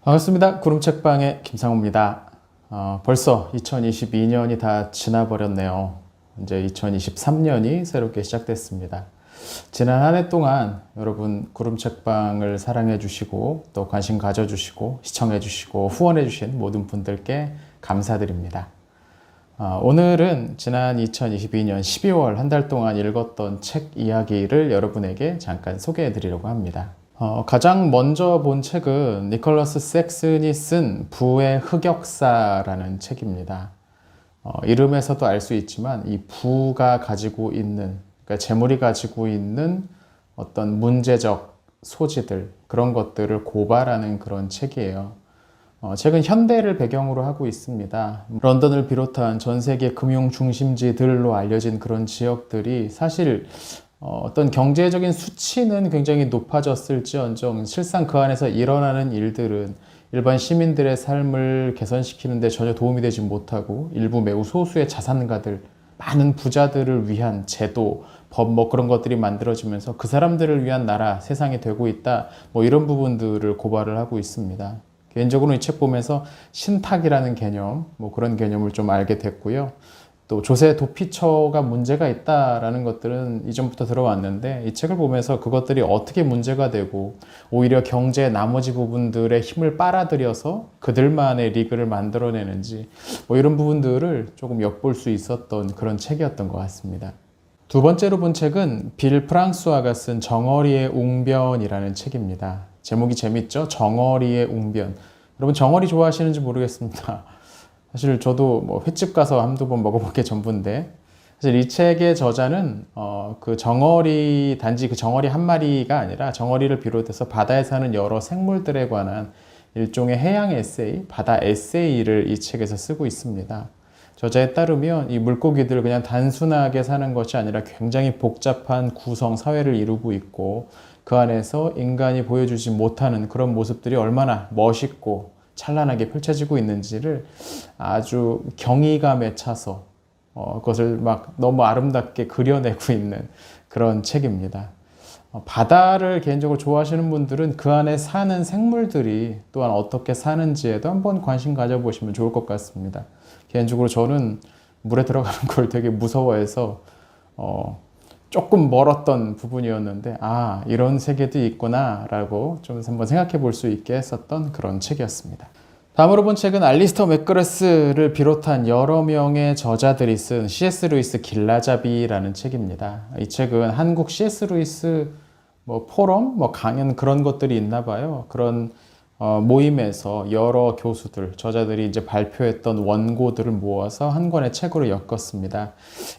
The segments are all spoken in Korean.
반갑습니다. 구름책방의 김상우입니다. 벌써 2022년이 다 지나버렸네요. 이제 2023년이 새롭게 시작됐습니다. 지난 한 해 동안 여러분 구름책방을 사랑해 주시고 또 관심 가져주시고 시청해 주시고 후원해 주신 모든 분들께 감사드립니다. 오늘은 지난 2022년 12월 한 달 동안 읽었던 책 이야기를 여러분에게 잠깐 소개해 드리려고 합니다. 가장 먼저 본 책은 니콜러스 섹슨이 쓴 부의 흑역사라는 책입니다. 이름에서도 알 수 있지만 이 부가 가지고 있는, 그러니까 재물이 가지고 있는 어떤 문제적 소지들, 그런 것들을 고발하는 그런 책이에요. 책은 현대를 배경으로 하고 있습니다. 런던을 비롯한 전 세계 금융 중심지들로 알려진 그런 지역들이 사실 어떤 경제적인 수치는 굉장히 높아졌을지언정 실상 그 안에서 일어나는 일들은 일반 시민들의 삶을 개선시키는 데 전혀 도움이 되지 못하고 일부 매우 소수의 자산가들, 많은 부자들을 위한 제도, 법 그런 것들이 만들어지면서 그 사람들을 위한 나라, 세상이 되고 있다, 이런 부분들을 고발을 하고 있습니다. 개인적으로 이 책 보면서 신탁이라는 개념, 그런 개념을 좀 알게 됐고요. 또 조세 도피처가 문제가 있다라는 것들은 이전부터 들어왔는데 이 책을 보면서 그것들이 어떻게 문제가 되고 오히려 경제의 나머지 부분들의 힘을 빨아들여서 그들만의 리그를 만들어내는지 이런 부분들을 조금 엿볼 수 있었던 그런 책이었던 것 같습니다. 두 번째로 본 책은 빌 프랑스와가 쓴 정어리의 웅변이라는 책입니다. 제목이 재밌죠? 정어리의 웅변. 여러분 정어리 좋아하시는지 모르겠습니다. 사실 저도 횟집 가서 한두 번 먹어본 게 전부인데 사실 이 책의 저자는 그 정어리, 단지 그 정어리 한 마리가 아니라 정어리를 비롯해서 바다에 사는 여러 생물들에 관한 일종의 해양 에세이, 바다 에세이를 이 책에서 쓰고 있습니다. 저자에 따르면 이 물고기들 그냥 단순하게 사는 것이 아니라 굉장히 복잡한 구성 사회를 이루고 있고 그 안에서 인간이 보여주지 못하는 그런 모습들이 얼마나 멋있고 찬란하게 펼쳐지고 있는지를 아주 경이감에 차서 그것을 막 너무 아름답게 그려내고 있는 그런 책입니다. 바다를 개인적으로 좋아하시는 분들은 그 안에 사는 생물들이 또한 어떻게 사는지에도 한번 관심 가져보시면 좋을 것 같습니다. 개인적으로 저는 물에 들어가는 걸 되게 무서워해서 조금 멀었던 부분이었는데 이런 세계도 있구나 라고 좀 한번 생각해 볼 수 있게 했었던 그런 책이었습니다. 다음으로 본 책은 알리스터 맥그레스를 비롯한 여러 명의 저자들이 쓴 C.S. 루이스 길라잡이라는 책입니다. 이 책은 한국 C.S. 루이스 포럼, 강연 그런 것들이 있나 봐요. 그런 모임에서 여러 교수들, 저자들이 이제 발표했던 원고들을 모아서 한 권의 책으로 엮었습니다.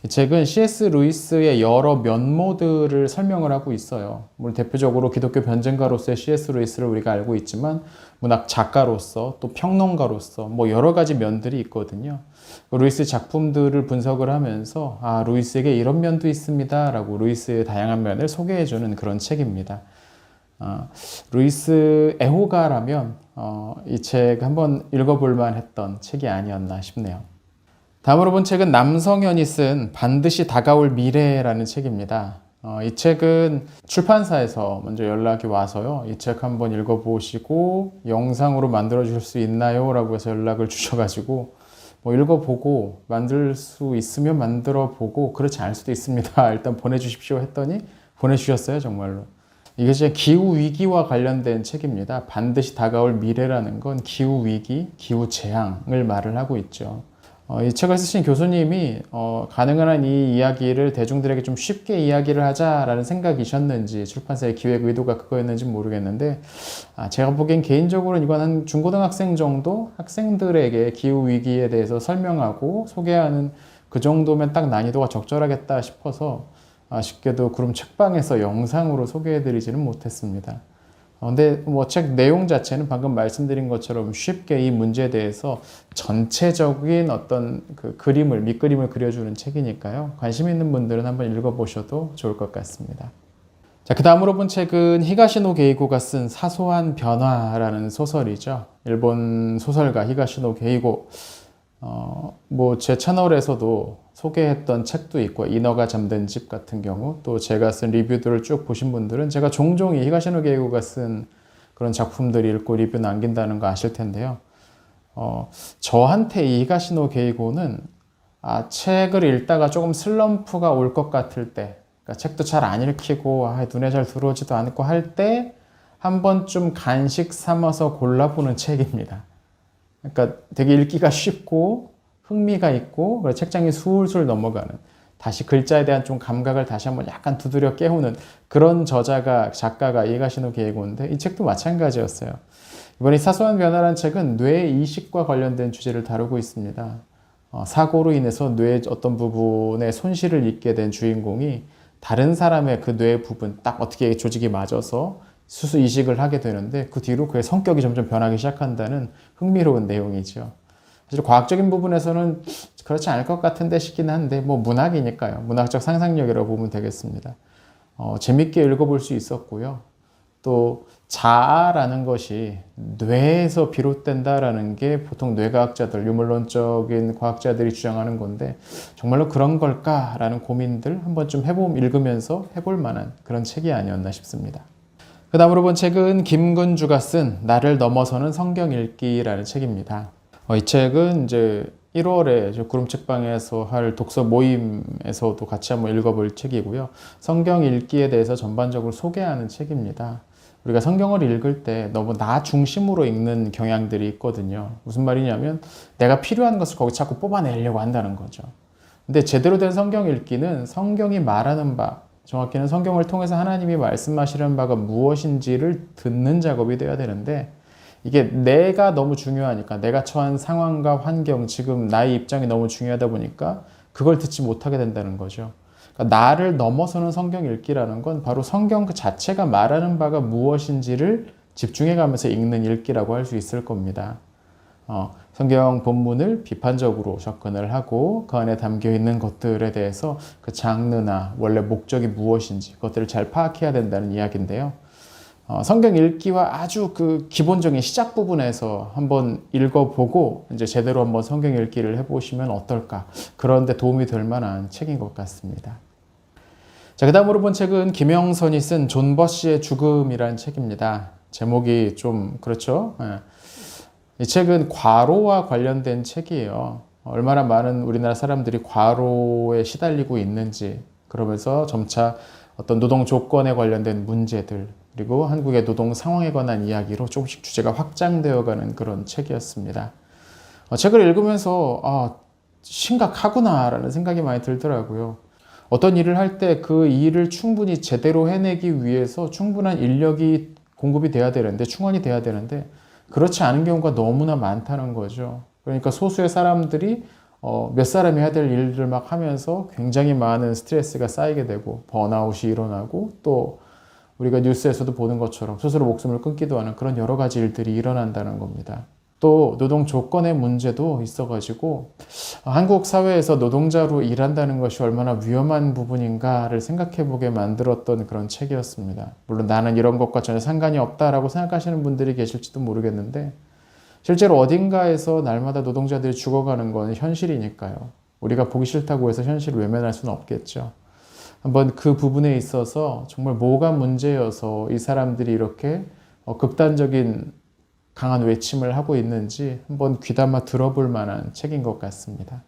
이 책은 C.S. 루이스의 여러 면모들을 설명을 하고 있어요. 물론 대표적으로 기독교 변증가로서의 C.S. 루이스를 우리가 알고 있지만 문학 작가로서 또 평론가로서 여러 가지 면들이 있거든요. 루이스 작품들을 분석을 하면서 루이스에게 이런 면도 있습니다 라고 루이스의 다양한 면을 소개해주는 그런 책입니다. 루이스 애호가라면 이 책 한번 읽어볼만 했던 책이 아니었나 싶네요. 다음으로 본 책은 남성현이 쓴 반드시 다가올 미래라는 책입니다. 이 책은 출판사에서 먼저 연락이 와서요. 이 책 한번 읽어보시고 영상으로 만들어 주실 수 있나요? 라고 해서 연락을 주셔가지고 읽어보고 만들 수 있으면 만들어보고 그렇지 않을 수도 있습니다. 일단 보내주십시오 했더니 보내주셨어요. 정말로. 이게 이제 기후위기와 관련된 책입니다. 반드시 다가올 미래라는 건 기후위기, 기후재앙을 말을 하고 있죠. 이 책을 쓰신 교수님이 가능한 한 이 이야기를 대중들에게 좀 쉽게 이야기를 하자라는 생각이셨는지 출판사의 기획 의도가 그거였는지 모르겠는데 제가 보기엔 개인적으로는 이건 한 중고등학생 정도 학생들에게 기후위기에 대해서 설명하고 소개하는 그 정도면 딱 난이도가 적절하겠다 싶어서 아쉽게도 구름 책방에서 영상으로 소개해드리지는 못했습니다. 근데 책 내용 자체는 방금 말씀드린 것처럼 쉽게 이 문제에 대해서 전체적인 어떤 그 그림을, 밑그림을 그려주는 책이니까요. 관심 있는 분들은 한번 읽어보셔도 좋을 것 같습니다. 자, 그 다음으로 본 책은 히가시노 게이고가 쓴 사소한 변화라는 소설이죠. 일본 소설가 히가시노 게이고 제 채널에서도 소개했던 책도 있고, 인어가 잠든 집 같은 경우, 또 제가 쓴 리뷰들을 쭉 보신 분들은 제가 종종 이 히가시노 게이고가 쓴 그런 작품들 읽고 리뷰 남긴다는 거 아실 텐데요. 저한테 이 히가시노 게이고는 책을 읽다가 조금 슬럼프가 올 것 같을 때, 그러니까 책도 잘 안 읽히고 눈에 잘 들어오지도 않고 할 때 한 번쯤 간식 삼아서 골라보는 책입니다. 그러니까 되게 읽기가 쉽고 흥미가 있고 책장이 술술 넘어가는, 다시 글자에 대한 좀 감각을 다시 한번 약간 두드려 깨우는 그런 작가가 히가시노 게이고인데, 이 책도 마찬가지였어요. 이번에 사소한 변화라는 책은 뇌 이식과 관련된 주제를 다루고 있습니다. 사고로 인해서 뇌의 어떤 부분에 손실을 입게 된 주인공이 다른 사람의 그 뇌 부분 딱 어떻게 조직이 맞아서 수수 이식을 하게 되는데, 그 뒤로 그의 성격이 점점 변하기 시작한다는 흥미로운 내용이죠. 사실 과학적인 부분에서는 그렇지 않을 것 같은데 싶긴 한데, 뭐 문학이니까요. 문학적 상상력이라고 보면 되겠습니다. 재밌게 읽어볼 수 있었고요. 또 자아라는 것이 뇌에서 비롯된다라는 게 보통 뇌과학자들, 유물론적인 과학자들이 주장하는 건데, 정말로 그런 걸까라는 고민들 한 번쯤 읽으면서 해볼 만한 그런 책이 아니었나 싶습니다. 그 다음으로 본 책은 김근주가 쓴 나를 넘어서는 성경 읽기라는 책입니다. 이 책은 이제 1월에 구름책방에서 할 독서 모임에서도 같이 한번 읽어볼 책이고요. 성경 읽기에 대해서 전반적으로 소개하는 책입니다. 우리가 성경을 읽을 때 너무 나 중심으로 읽는 경향들이 있거든요. 무슨 말이냐면 내가 필요한 것을 거기 자꾸 뽑아내려고 한다는 거죠. 근데 제대로 된 성경 읽기는 성경이 말하는 바, 정확히는 성경을 통해서 하나님이 말씀하시려는 바가 무엇인지를 듣는 작업이 돼야 되는데, 이게 내가 너무 중요하니까, 내가 처한 상황과 환경, 지금 나의 입장이 너무 중요하다 보니까 그걸 듣지 못하게 된다는 거죠. 그러니까 나를 넘어서는 성경 읽기라는 건 바로 성경 그 자체가 말하는 바가 무엇인지를 집중해가면서 읽는 읽기라고 할 수 있을 겁니다. 성경 본문을 비판적으로 접근을 하고 그 안에 담겨 있는 것들에 대해서 그 장르나 원래 목적이 무엇인지 그것들을 잘 파악해야 된다는 이야기인데요. 성경 읽기와 아주 그 기본적인 시작 부분에서 한번 읽어보고 이제 제대로 한번 성경 읽기를 해보시면 어떨까, 그런데 도움이 될 만한 책인 것 같습니다. 자, 그 다음으로 본 책은 김영선이 쓴 존 버시의 죽음이라는 책입니다. 제목이 좀 그렇죠. 이 책은 과로와 관련된 책이에요. 얼마나 많은 우리나라 사람들이 과로에 시달리고 있는지, 그러면서 점차 어떤 노동 조건에 관련된 문제들, 그리고 한국의 노동 상황에 관한 이야기로 조금씩 주제가 확장되어가는 그런 책이었습니다. 책을 읽으면서 심각하구나라는 생각이 많이 들더라고요. 어떤 일을 할 때 그 일을 충분히 제대로 해내기 위해서 충분한 인력이 공급이 돼야 되는데, 충원이 돼야 되는데 그렇지 않은 경우가 너무나 많다는 거죠. 그러니까 소수의 사람들이 몇 사람이 해야 될 일들을 막 하면서 굉장히 많은 스트레스가 쌓이게 되고 번아웃이 일어나고, 또 우리가 뉴스에서도 보는 것처럼 스스로 목숨을 끊기도 하는 그런 여러 가지 일들이 일어난다는 겁니다. 또 노동 조건의 문제도 있어가지고 한국 사회에서 노동자로 일한다는 것이 얼마나 위험한 부분인가를 생각해보게 만들었던 그런 책이었습니다. 물론 나는 이런 것과 전혀 상관이 없다라고 생각하시는 분들이 계실지도 모르겠는데, 실제로 어딘가에서 날마다 노동자들이 죽어가는 건 현실이니까요. 우리가 보기 싫다고 해서 현실을 외면할 수는 없겠죠. 한번 그 부분에 있어서 정말 뭐가 문제여서 이 사람들이 이렇게 극단적인 강한 외침을 하고 있는지 한번 귀담아 들어볼 만한 책인 것 같습니다.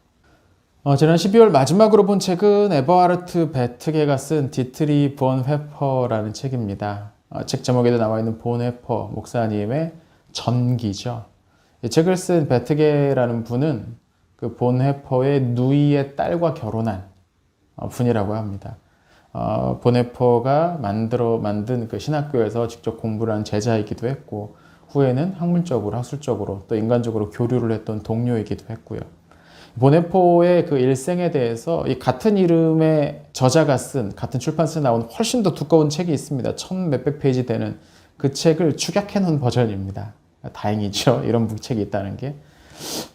지난 12월 마지막으로 본 책은 에버하르트 베트게가 쓴 디트리 본 회퍼라는 책입니다. 책 제목에도 나와 있는 본 회퍼 목사님의 전기죠. 이 책을 쓴 베트게라는 분은 그 본 회퍼의 누이의 딸과 결혼한 분이라고 합니다. 본 회퍼가 만든 그 신학교에서 직접 공부를 한 제자이기도 했고, 후에는 학문적으로, 학술적으로, 또 인간적으로 교류를 했던 동료이기도 했고요. 보네포의 그 일생에 대해서 이 같은 이름의 저자가 쓴, 같은 출판사에 나온 훨씬 더 두꺼운 책이 있습니다. 1000 몇백 페이지 되는 그 책을 축약해 놓은 버전입니다. 다행이죠. 이런 책이 있다는 게.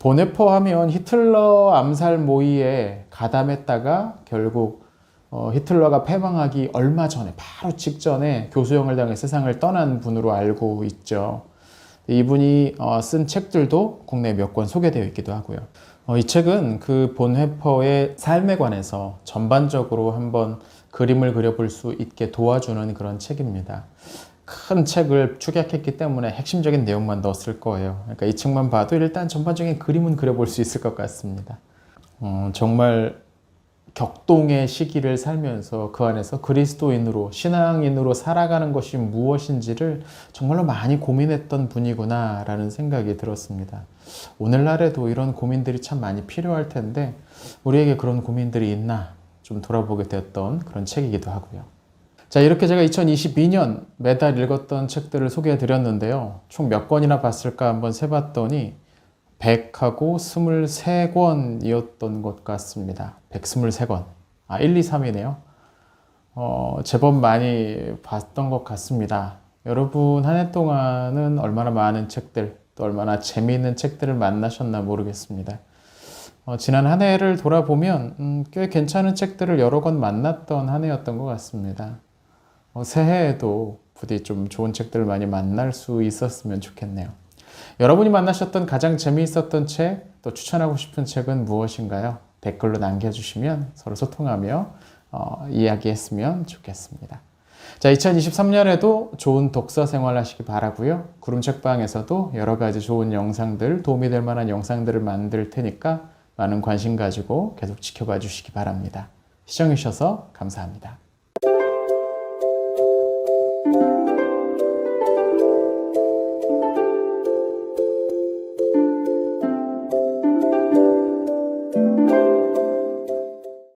보네포 하면 히틀러 암살 모의에 가담했다가 결국 히틀러가 패망하기 얼마 전에, 바로 직전에 교수형을 당해 세상을 떠난 분으로 알고 있죠. 이분이 쓴 책들도 국내에 몇 권 소개되어 있기도 하고요. 이 책은 그 본회퍼의 삶에 관해서 전반적으로 한번 그림을 그려볼 수 있게 도와주는 그런 책입니다. 큰 책을 축약했기 때문에 핵심적인 내용만 넣었을 거예요. 그러니까 이 책만 봐도 일단 전반적인 그림은 그려볼 수 있을 것 같습니다. 정말 격동의 시기를 살면서 그 안에서 그리스도인으로, 신앙인으로 살아가는 것이 무엇인지를 정말로 많이 고민했던 분이구나 라는 생각이 들었습니다. 오늘날에도 이런 고민들이 참 많이 필요할 텐데 우리에게 그런 고민들이 있나 좀 돌아보게 되었던 그런 책이기도 하고요. 자, 이렇게 제가 2022년 매달 읽었던 책들을 소개해 드렸는데요. 총 몇 권이나 봤을까 한번 세봤더니 100하고 23권이었던 것 같습니다. 123권. 1, 2, 3이네요. 제법 많이 봤던 것 같습니다. 여러분 한 해 동안은 얼마나 많은 책들, 또 얼마나 재미있는 책들을 만나셨나 모르겠습니다. 지난 한 해를 돌아보면 꽤 괜찮은 책들을 여러 권 만났던 한 해였던 것 같습니다. 새해에도 부디 좀 좋은 책들을 많이 만날 수 있었으면 좋겠네요. 여러분이 만나셨던 가장 재미있었던 책, 또 추천하고 싶은 책은 무엇인가요? 댓글로 남겨주시면 서로 소통하며 이야기했으면 좋겠습니다. 자, 2023년에도 좋은 독서 생활 하시기 바라고요. 구름책방에서도 여러 가지 좋은 영상들, 도움이 될 만한 영상들을 만들 테니까 많은 관심 가지고 계속 지켜봐 주시기 바랍니다. 시청해 주셔서 감사합니다.